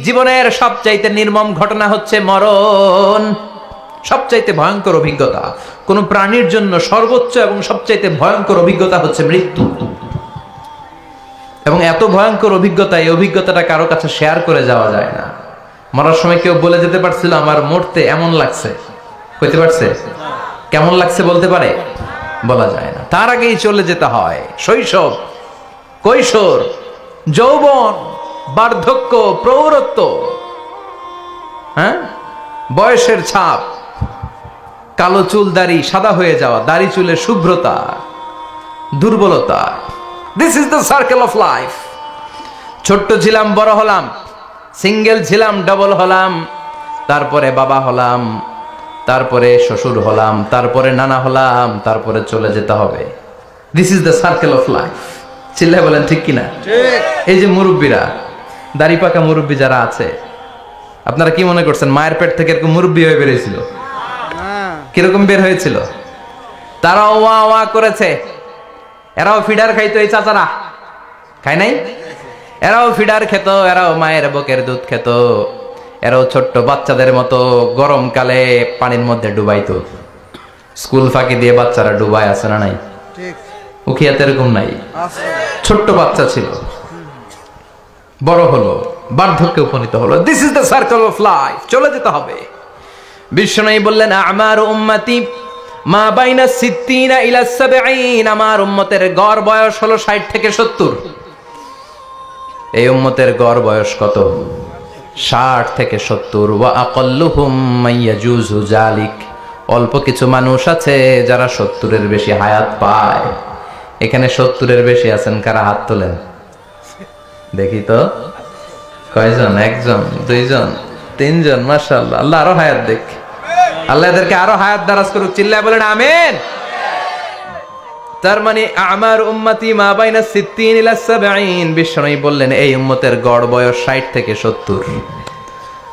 জীবনের সবচাইতে নির্মম ঘটনা হচ্ছে মরণ। সবচাইতে ভয়ঙ্কর অভিজ্ঞতা কোন প্রাণীর জন্য সর্বোচ্চ এবং সবচাইতে ভয়ঙ্কর অভিজ্ঞতা হচ্ছে মৃত্যু। এবং এত ভয়ঙ্কর অভিজ্ঞতা, এই অভিজ্ঞতাটা কারো কাছে শেয়ার করে যাওয়া যায় না। মরার সময় কেউ বলে যেতে পারছিল আমার মরতে এমন লাগছে, কইতে পারছে? কেমন লাগছে বলতে পারে? বলা যায় না। তার আগেই চলে যেতে হয় শৈশব, কৈশোর, যৌবন, বার্ধক্য, প্রৌঢ়ত্ব, বয়সের ছাপ, কালো চুল দাড়ি সাদা হয়ে যাওয়া, দাড়ি চুলের শুভ্রতা, দুর্বলতা। This is the circle of life. ছোট্ট ছিলাম, বড় হলাম, সিঙ্গেল ছিলাম, ডাবল হলাম, তারপরে বাবা হলাম, তারপরে শ্বশুর হলাম, তারপরে নানা হলাম, তারপরে চলে যেতে হবে। This is the circle of life. চিল্লায় বলেন ঠিক কিনা? এই যে মুরব্বীরা, দাড়ি পাকা মুরব্বী যারা আছে, আপনারা কি মনে করছেন মায়ের পেট থেকে এরকম মুরব্বী হয়ে বেরিয়েছিল? কিরকম বের হয়েছিল? তারাও ওয়া ওয়া করেছে। এরাও ফিডার খাইতো, এই চাচারা খায় নাই? এরাও ফিডার খেত, এরাও মায়ের বুকের দুধ খেত, এরাও ছোট্ট বাচ্চাদের মতো গরমকালে পানির মধ্যে ডুবাইতো। স্কুল ফাঁকি দিয়ে বাচ্চারা ডুবায়, আছে না নাই? উখিয়াতে এরকম নাই? ছোট্ট বাচ্চা ছিল, বড় হলো, বার্ধক্যে উপনীত হলো। This is the circle of life. চলে যেতে হবে। বিশ্বনবী বললেন আমার উম্মতি মা বাইনা 60 ইলা 70। আমার উম্মতের গড় বয়স হলো 60 থেকে 70। এই উম্মতের গড় বয়স কত? 60 থেকে 70। ওয়া আকাল্লুহুম মাইয়াজুজু জালিক। অল্প কিছু মানুষ আছে যারা 70-এর বেশি হায়াত পায়। এখানে 70-এর বেশি আছেন কারা? হাত তোলেন দেখি তো। কয়জন? একজন, দুইজন, তিনজন। মাশাআল্লাহ, আল্লাহ আরো হায়াত দেখ। আল্লাহ এদেরকে আরো হায়াত দারাজ করুক। চিল্লায় বলেন আমিন। তার মানে আমার উম্মতি মা বাইনা 60 ইলা 70। বিশ্বনবী বললেন এই উম্মতের গড় বয়স 60 থেকে 70,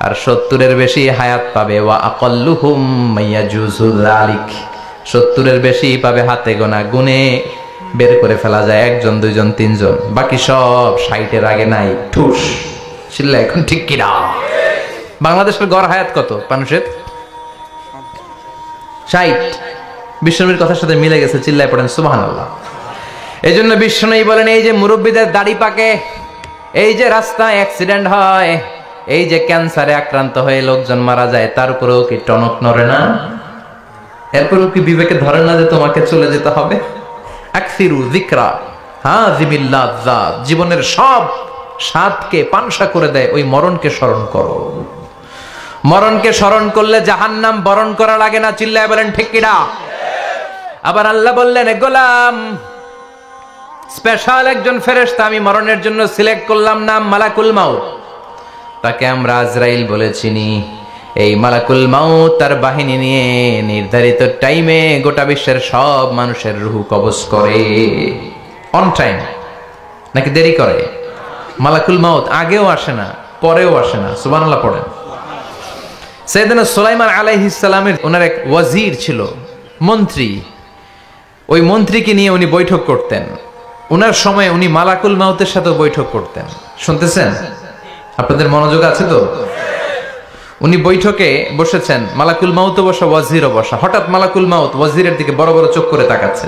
আর 70-এর বেশি হায়াত পাবে। ওয়া আকাল্লুহুম মাইয়াজুজু যালিক। 70-এর বেশি পাবে হাতে গোনা, গুনে বের করে ফেলা যায় একজন, দুইজন, তিনজন। বাকি সব 60-এর আগে নাই। ঠুস। চিল্লা এখন ঠিক কিনা? বাংলাদেশের গড় হায়াত কত মানুষের? 60। বিশ্বনবীর কথার সাথে মিলে গেছে। চিল্লায় পড়েন সুবহানাল্লাহ। এই জন্য বিশ্বনবী বলেন এই যে মুরব্বীদের দাড়ি পাকে, এই যে রাস্তায় অ্যাক্সিডেন্ট হয়, এই যে ক্যান্সারে আক্রান্ত হয়ে লোকজন মারা যায়, তার উপরেও কি টনক নড়ে না? এরপরেও কি বিবেকে ধরে না যে তোমাকে চলে যেতে হবে? আকসিরু যিকরা হাযিমিল লাযযাত। জীবনের সব স্বাদকে পানসা করে দেয় ওই মরণকে স্মরণ করো। মরণকে স্মরণ করলে জাহান্নাম বরণ করা লাগে না। চিল্লায় বলেন ঠিক কিনা? আবার আল্লাহ বললেন গোলাম, স্পেশাল একজন ফেরেশতা আমি মরণের জন্য সিলেক্ট করলাম, নাম মালাকুল মাউত। তাকে আমরা আজরাইল বলে চিনি। এই মালাকুল মাউত তার বাহিনী নিয়ে নির্ধারিত টাইমে গোটা বিশ্বের সব মানুষের রূহ কবজ করে। অন টাইম নাকি দেরি করে? মালাকুল মাউত আগেও আসে না, পরেও আসে না। সুবহানাল্লাহ পড়েন। সাইয়েদনা সুলাইমান আলাইহিস সালামের ওনার এক ওয়াজির ছিল, মন্ত্রী। ওই মন্ত্রীকে নিয়ে উনি বৈঠক করতেন। ওনার সময় উনি মালাকুল মাউতের সাথে বৈঠক করতেন। শুনতেছেন? আপনাদের মনোযোগ আছে তো? উনি বৈঠকে বসেছেন, মালাকুল মাউতও বসা, ওয়াজিরও বসা। হঠাৎ মালাকুল মাউত ওয়াজিরের দিকে বড় বড় চোখ করে তাকাচ্ছে।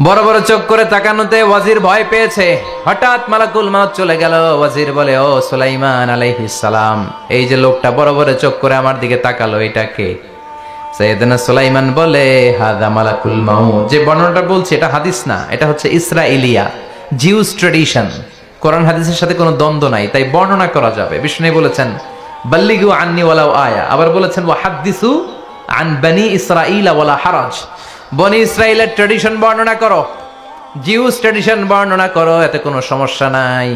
বড় বড় চোখ করে তাকানোতে ওয়াজির ভয় পেয়েছে। হঠাৎ মালাকুল মাউত চলে গেল। ওয়াজির বলে ও সুলাইমান আলাইহিস সালাম, এই যে লোকটা বড় বড় চোখ করে আমার দিকে তাকালো, এটা কে? সাইয়েদনা সুলাইমান বলে হাদা মালাকুল মাউত। যে বর্ণনাটা বলছি এটা হাদিস না, এটা হচ্ছে ইসরাইলিয়া, জিউস ট্র্যাডিশন। কোরআন হাদিসের সাথে কোনো দ্বন্দ্ব নাই, তাই বর্ণনা করা যাবে। বিষ্ণু বলেছেন বাল্লিগু আন্নি ওয়ালাউ আয়া। আবার বলেছেন ওয়া হাদিসু আন বনি ইসরাঈলা ওয়ালা হারাজ। বনি ইসরাইলের ট্র্যাডিশন বর্ণনা করো, জিউস ট্র্যাডিশন বর্ণনা করো, এতে কোনো সমস্যা নাই।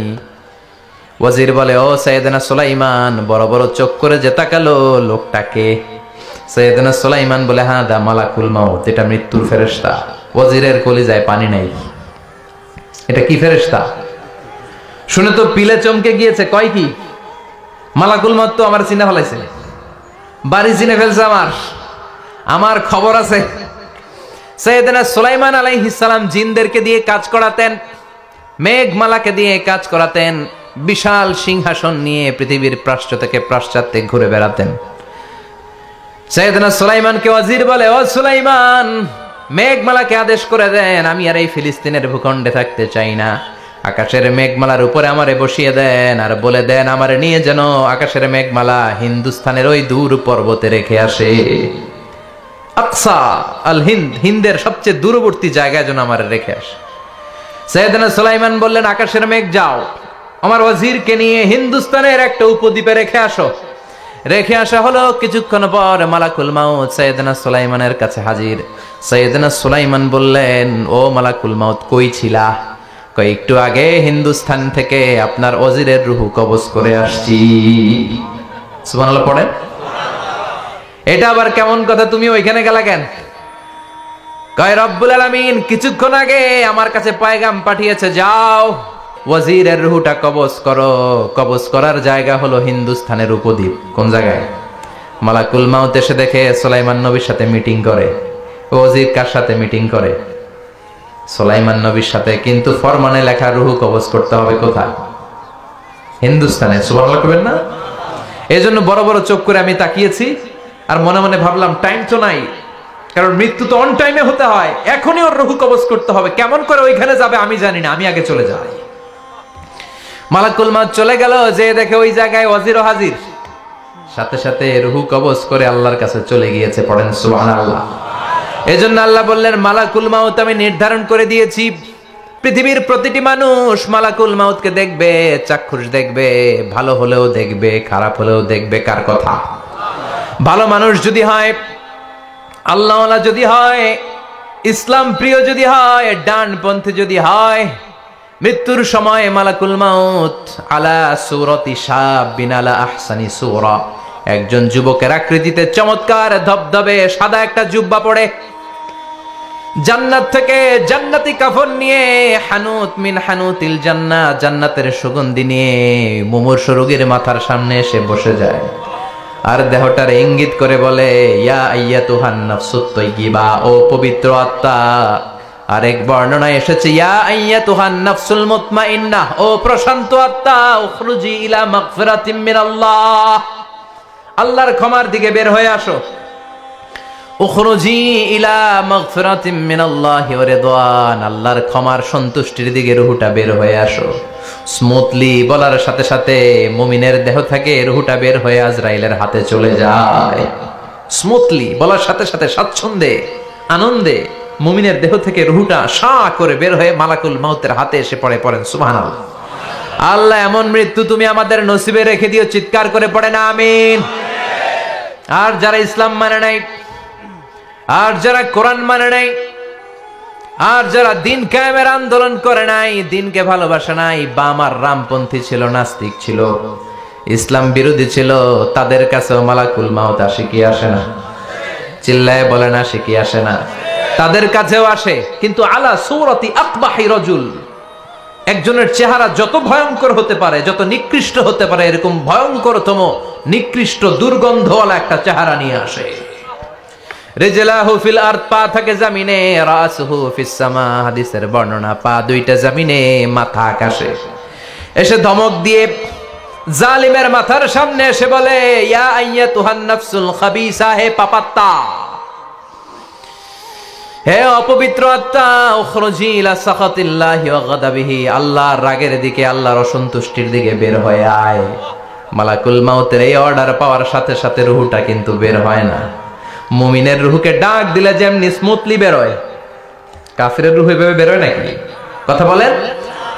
ওয়াজির বলে ও সাইয়েদনা সুলাইমান, বড় বড় চোখ করে যে তাকালো লোকটাকে? সাইয়েদনা সুলাইমান বলে হাদা মালাকুল মাউত, এটা মৃত্যুর ফেরেশতা। ওয়াজিরের কলিজায় পানি নাই। এটা কি ফেরেশতা? শুনে তো পিলে চমকে গিয়েছে। কয় কি? মালাকুল মাউত তো আমার চিনে ফেলাইছে, বাড়ি চিনে ফেলছে, আমার খবর আছে। সাইয়েদনা সুলাইমান আলাইহিস সালাম জিনদেরকে দিয়ে কাজ করাতেন, মেঘমালাকে দিয়ে কাজ করাতেন। বিশাল সিংহাসন নিয়ে পৃথিবীর প্রাচ্য থেকে পাশ্চাত্যে ঘুরে বেড়াতেন। সাইয়েদনা সুলাইমানকে ওয়াজির বলে, ও সুলাইমান, মেঘমালাকে আদেশ করে দেন, আমি আর এই ফিলিস্তিনের ভূখণ্ডে থাকতে চাই না। আকাশের মেঘমালার উপরে আমারে বসিয়ে দেন, আর বলে দেন আমারে নিয়ে যেন আকাশের মেঘমালা হিন্দুস্তানের ওই দূর পর্বতে রেখে আসে। আকসা আল হিন্দ, হিন্দের সবচেয়ে দূরবর্তী জায়গায় যেন আমারে রেখে আসে। সাইয়েদনা সুলাইমান বললেন, আকাশের মেঘ যাও, আমার ওয়াজিরকে নিয়ে হিন্দুস্তানের একটা উপদ্বীপে রেখে আসো। রেখে আসা হলো। কিছুক্ষণ পর মালাকুল মাউত সাইয়েদনা সুলাইমানের কাছে হাজির। সাইয়েদনা সুলাইমান বললেন, ও মালাকুল মাউত, কই ছিলা? কই, একটু আগে হিন্দুস্তান থেকে আপনার ওয়াজিরের রূহ কবজ করে আসছি। সুবহানাল্লাহ পড়েন। এটা আবার কেমন কথা, তুমি ওইখানে গেলা কেন? কয়, রব্বুল আলামিন কিছুক্ষণ আগে আমার কাছে পয়গাম পাঠিয়েছে, যাও ওয়াজিরের রূহটা কবজ করো। কবজ করার জায়গা হলো হিন্দুস্তানের উপদ্বীপ। কোন জায়গায়? মালাকুল মাউত এসে দেখে সুলাইমান নবীর সাথে মিটিং করে। ওয়াজির কার সাথে মিটিং করে? সুলাইমান নবীর সাথে। কিন্তু ফরমানে লেখা রূহ কবজ করতে হবে কোথায়? হিন্দুস্তানে। সুবহানাল্লাহ কইবেন না? এজন্য বড় বড় চোখ করে আমি তাকিয়েছি, আর মনে মনে ভাবলাম টাইম তো নাই, কারণ মৃত্যু তো অন টাইমে হতে হয়। এখনই ওর রূহ কবজ করতে হবে। কেমন করে ওইখানে যাবে আমি জানি না, আমি আগে চলে যাই। মালাকুল মাউত চলে গেল, যে দেখে ওই জায়গায় ওয়াজিরও হাজির। সাথে সাথে রূহ কবজ করে আল্লাহর কাছে চলে গিয়েছে। পড়েন সুবহানাল্লাহ। এজন্য আল্লাহ বললেন, মালাকুল মাউত আমি নির্ধারণ করে দিয়েছি, পৃথিবীর প্রতিটি মানুষ মালাকুল মাউতকে দেখবে, চাক্ষুষ দেখবে, ভালো হলেও দেখবে, খারাপ হলেও দেখবে। কার কথা? ভালো মানুষ যদি হয়, আল্লাহওয়ালা যদি হয়, ইসলাম প্রিয় যদি হয়, ডানপন্থী যদি হয়, মৃত্যুর সময় মালাকুল মাউত আলা সূরাতি শাবিন আলা আহসানি সূরা, একজন যুবকের আকৃতিতে চমৎকার ধবধবে সাদা একটা জুব্বা পরে, জান্নাত থেকে জান্নাতি কাফন নিয়ে, হানুত মিন হানুতিল জান্নাহ, জান্নাতের সুগন্ধি নিয়ে মুমূর্ষু রোগীর মাথার সামনে এসে বসে যায়, আর দেহটার ইঙ্গিত করে বলে, ইয়া আইয়াতুহান নাফসুত তাইয়্যিবা, ও পবিত্র আত্মা। আরেক বর্ণনায় এসেছে, ইয়া আইয়াতুহান নাফসুল মুতমাইন্নাহ, ও প্রশান্ত আত্মা, উখরুজি ইলা মাগফিরাতিম মিনাল্লাহ, আল্লাহর ক্ষমার দিকে বের হয়ে আসো। উখরুজি ইলা মাগফিরাতিম মিনাল্লাহি ওয়া রিদওয়ান, আল্লাহর ক্ষমার সন্তুষ্টির দিকে রূহটা বের হয়ে আসো। স্মুথলি বলার সাথে সাথে মুমিনের দেহ থেকে রূহটা বের হয়ে আজরাইলের হাতে চলে যায়। স্মুথলি বলার সাথে সাথে স্বাচ্ছন্দ্যে, আনন্দে মুমিনের দেহ থেকে রূহটা সা করে বের হয়ে মালাকুল মাউতের হাতে এসে পড়ে। পড়েন সুবহানাল্লাহ। আল্লাহ এমন মৃত্যু তুমি আমাদের নসিবে রেখে দিও, চিৎকার করে পড়েন আমিন। আর যারা ইসলাম মানে নাই, আর যারা কোরআন মানে নাই, আর যারা দিন কায়েমের আন্দোলন করে নাই, দিনকে ভালোবাসে নাই, বাম আর রামপন্থী ছিল, নাস্তিক ছিল, ইসলাম বিরোধী ছিল, তাদের কাছেও মালাকুল মাউত আসে কি আসে না? চিল্লায় বলেন, আসে কি আসে না? তাদের কাছেও আসে, কিন্তু আলা সূরাতি আকবাহি রাজুল, একজনের চেহারা যত ভয়ঙ্কর হতে পারে, যত নিকৃষ্ট হতে পারে, এরকম ভয়ঙ্করতম নিকৃষ্ট দুর্গন্ধওয়ালা একটা চেহারা নিয়ে আসে। রিজলাহু ফিল আরদ, পা থাকে জমিনে, রাসুহু ফিস সামা, হাদিসের বর্ণনা, পা দুইটা জমিনে, মাথা আকাশে। এসে ধমক দিয়ে জালিমের মাথার সামনে এসে বলে, ইয়া আইয়াতুহান নাফসুল খাবিসা, হে পাপাত্তা, হে অপবিত্র আত্মা, উখরুজি ইলা সাখাতিল্লাহি ওয়া গাদাবিহি, আল্লাহর রাগের দিকে, আল্লাহর অসন্তুষ্টির দিকে বের হয়ে আয়। মালাকুল মাউতের এই অর্ডার পাওয়ার সাথে সাথে রূহটা কিন্তু বের হয় না। মুমিনের রূহকে ডাক দিলে যেমনি স্মুথলি বের হয়, কাফিরের রূহ এভাবে বের হয় নাকি? কথা বলেন।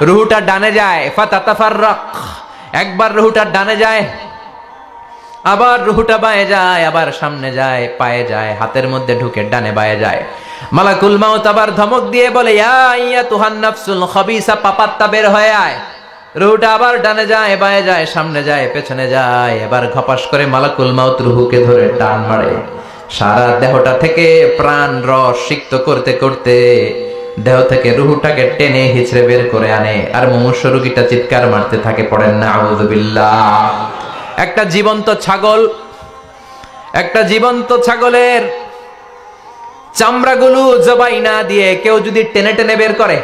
রূহটা ডানে যায়, ফাতাতাফাররাক, একবার রূহটা ডানে যায়, আবার রূহটা বায়ে যায়, আবার সামনে যায়, পায়ে যায়, হাতের মধ্যে ঢুকে ডানে বায়ে যায়। মালাকুল মাউত আবার ধমক দিয়ে বলে, ইয়া আইয়াতুহান নাফসুল খাবিসা, পাপাত্তা বের হয়ে আয়। রূহটা আবার ডানে যায়, বায়ে যায়, সামনে যায়, পেছনে যায়। এবার ঘপাস করে মালাকুল মাউত রূহকে ধরে টান মারে। সারা দেহটা থেকে প্রাণ রস সিক্ত করতে করতে দেহ থেকে রূহটাকে টেনে হিচড়ে বের করে আনে, আর মুমূর্ষু রোগীটা চিৎকার মারতে থাকে। পড়েন নাউযু বিল্লাহ। একটা জীবন্ত ছাগলের চামড়াগুলো জবাই না দিয়ে কেউ যদি টেনে টেনে বের করে,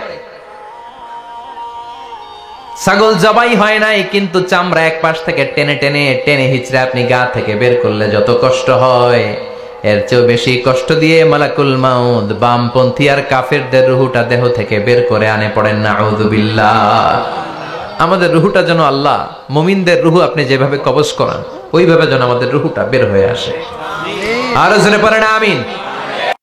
ছাগল জবাই হয় নাই, কিন্তু চামড়া এক পাশ থেকে টেনে টেনে টেনে হিচড়ে আপনি গা থেকে বের করলে যত কষ্ট হয়, এর চেয়েও বেশি কষ্ট দিয়ে মালাকুল মাউত বামপন্থী আর কাফেরদের রুহুটা দেহ থেকে বের করে আনে। পড়েন নাউযুবিল্লাহ। আমাদের রুহুটা যেন আল্লাহ, মুমিনদের রুহু আপনি যেভাবে কবজ করান ওইভাবে যেন আমাদের রুহুটা বের হয়ে আসে। আর জোরে পড়েন আমিন।